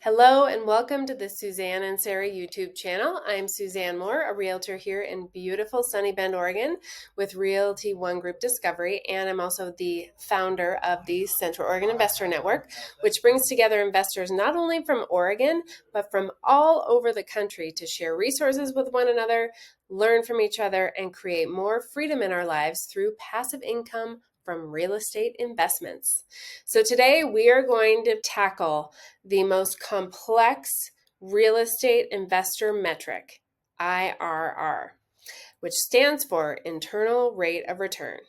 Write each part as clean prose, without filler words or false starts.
Hello and welcome to the Susanne and Sarah YouTube channel. I'm Susanne Moore, a realtor here in beautiful sunny Bend, Oregon with Realty One Group Discovery, and I'm also the founder of the Central Oregon Investor Network, which brings together investors not only from Oregon, but from all over the country to share resources with one another, learn from each other, and create more freedom in our lives through passive income from real estate investments. So today we are going to tackle the most complex real estate investor metric, IRR, which stands for Internal Rate of Return.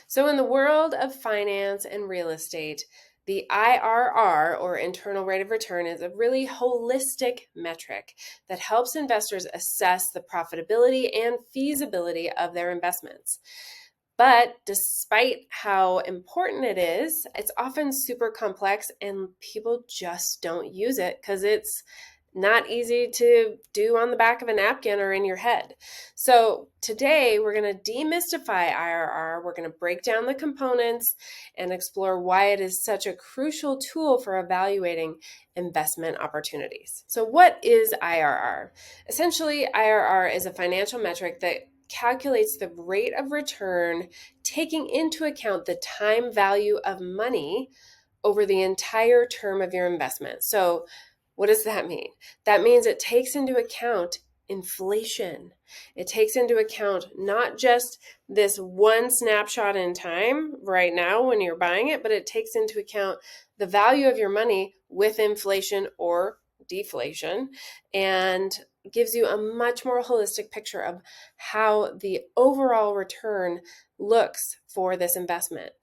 So in the world of finance and real estate, the IRR, or internal rate of return, is a really holistic metric that helps investors assess the profitability and feasibility of their investments. But despite how important it is, it's often super complex and people just don't use it because it's not easy to do on the back of a napkin or in your head. So today we're going to demystify IRR. We're going to break down the components and explore why it is such a crucial tool for evaluating investment opportunities. So what is IRR? Essentially, IRR is a financial metric that calculates the rate of return taking into account the time value of money over the entire term of your investment. So what does that mean? That means it takes into account inflation. It takes into account not just this one snapshot in time right now when you're buying it, but it takes into account the value of your money with inflation or deflation, and gives you a much more holistic picture of how the overall return looks for this investment.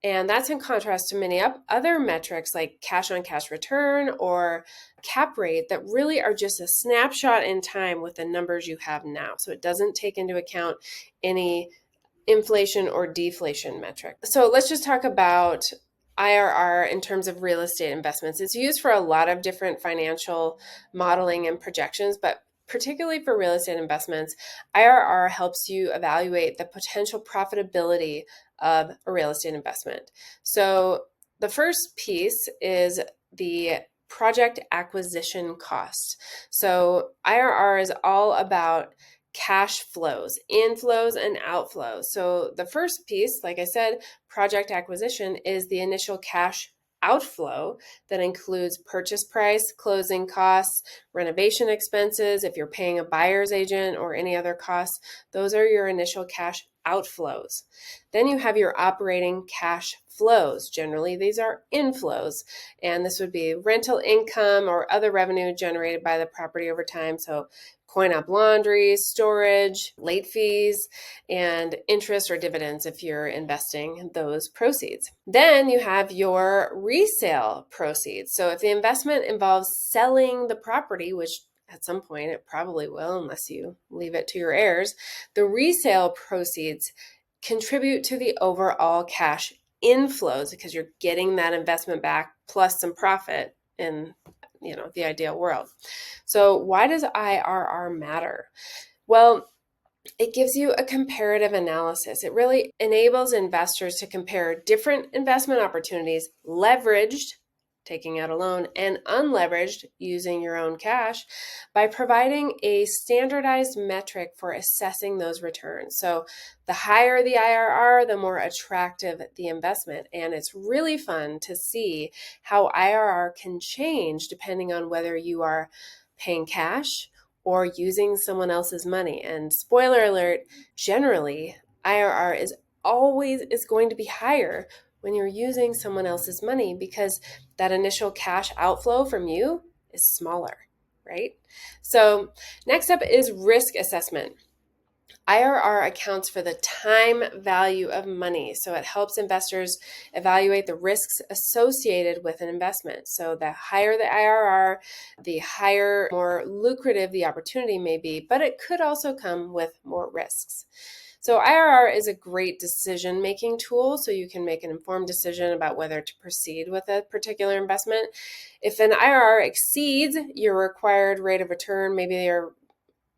And that's in contrast to many other metrics like cash on cash return or cap rate that really are just a snapshot in time with the numbers you have now. So it doesn't take into account any inflation or deflation metric. So let's just talk about IRR in terms of real estate investments. It's used for a lot of different financial modeling and projections, but particularly for real estate investments, IRR helps you evaluate the potential profitability of a real estate investment. So the first piece is the project acquisition cost. So IRR is all about cash flows, inflows and outflows. So the first piece, like I said, project acquisition, is the initial cash outflow that includes purchase price, closing costs, renovation expenses. If you're paying a buyer's agent or any other costs, those are your initial cash outflows. Then you have your operating cash flows. Generally, these are inflows, and this would be rental income or other revenue generated by the property over time. So coin-op laundry, storage, late fees, and interest or dividends if you're investing those proceeds. Then you have your resale proceeds. So if the investment involves selling the property, which at some point it probably will unless you leave it to your heirs, the resale proceeds contribute to the overall cash inflows because you're getting that investment back plus some profit in the ideal world. So why does IRR matter? Well, it gives you a comparative analysis. It really enables investors to compare different investment opportunities, leveraged, taking out a loan, and unleveraged, using your own cash, by providing a standardized metric for assessing those returns. So the higher the IRR, the more attractive the investment. And it's really fun to see how IRR can change depending on whether you are paying cash or using someone else's money. And spoiler alert, generally, IRR is going to be higher when you're using someone else's money because that initial cash outflow from you is smaller, right? So next up is risk assessment. IRR accounts for the time value of money, so it helps investors evaluate the risks associated with an investment. So the higher the IRR, the higher, more lucrative the opportunity may be, but it could also come with more risks. So IRR is a great decision-making tool, so you can make an informed decision about whether to proceed with a particular investment. If an IRR exceeds your required rate of return, maybe your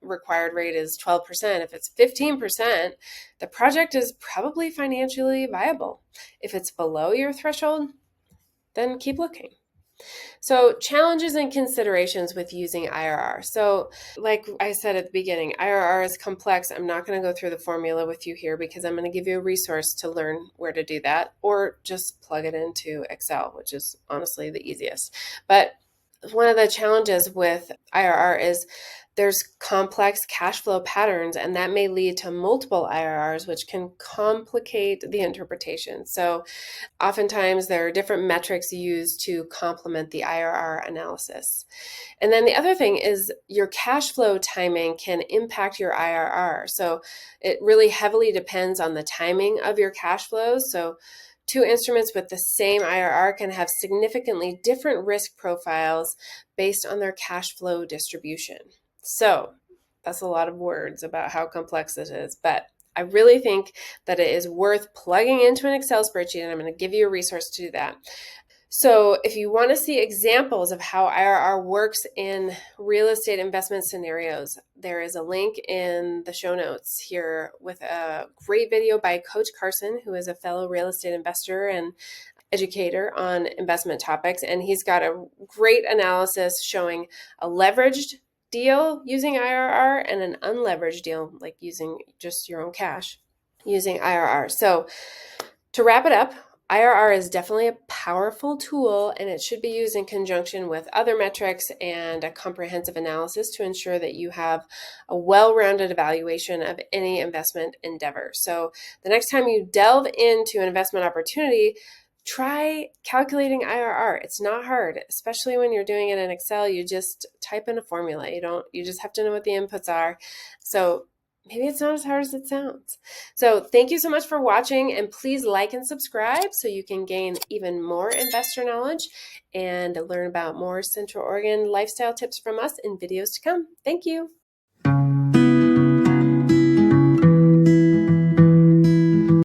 required rate is 12%. If it's 15%, the project is probably financially viable. If it's below your threshold, then keep looking. So, challenges and considerations with using IRR. So, like I said at the beginning, IRR is complex. I'm not going to go through the formula with you here because I'm going to give you a resource to learn where to do that, or just plug it into Excel, which is honestly the easiest. But one of the challenges with IRR is there's complex cash flow patterns, and that may lead to multiple IRRs, which can complicate the interpretation. So oftentimes there are different metrics used to complement the IRR analysis. And then the other thing is your cash flow timing can impact your IRR. So it really heavily depends on the timing of your cash flows. So two instruments with the same IRR can have significantly different risk profiles based on their cash flow distribution. So that's a lot of words about how complex it is, but I really think that it is worth plugging into an Excel spreadsheet, and I'm going to give you a resource to do that. So if you want to see examples of how IRR works in real estate investment scenarios, there is a link in the show notes here with a great video by Coach Carson, who is a fellow real estate investor and educator on investment topics. And he's got a great analysis showing a leveraged deal using IRR and an unleveraged deal, like using just your own cash using IRR. So to wrap it up, IRR is definitely a powerful tool, and it should be used in conjunction with other metrics and a comprehensive analysis to ensure that you have a well-rounded evaluation of any investment endeavor. So the next time you delve into an investment opportunity, try calculating IRR. It's not hard, especially when you're doing it in Excel. You just type in a formula. You just have to know what the inputs are. So maybe it's not as hard as it sounds. So thank you so much for watching, and please like and subscribe so you can gain even more investor knowledge and learn about more Central Oregon lifestyle tips from us in videos to come. Thank you.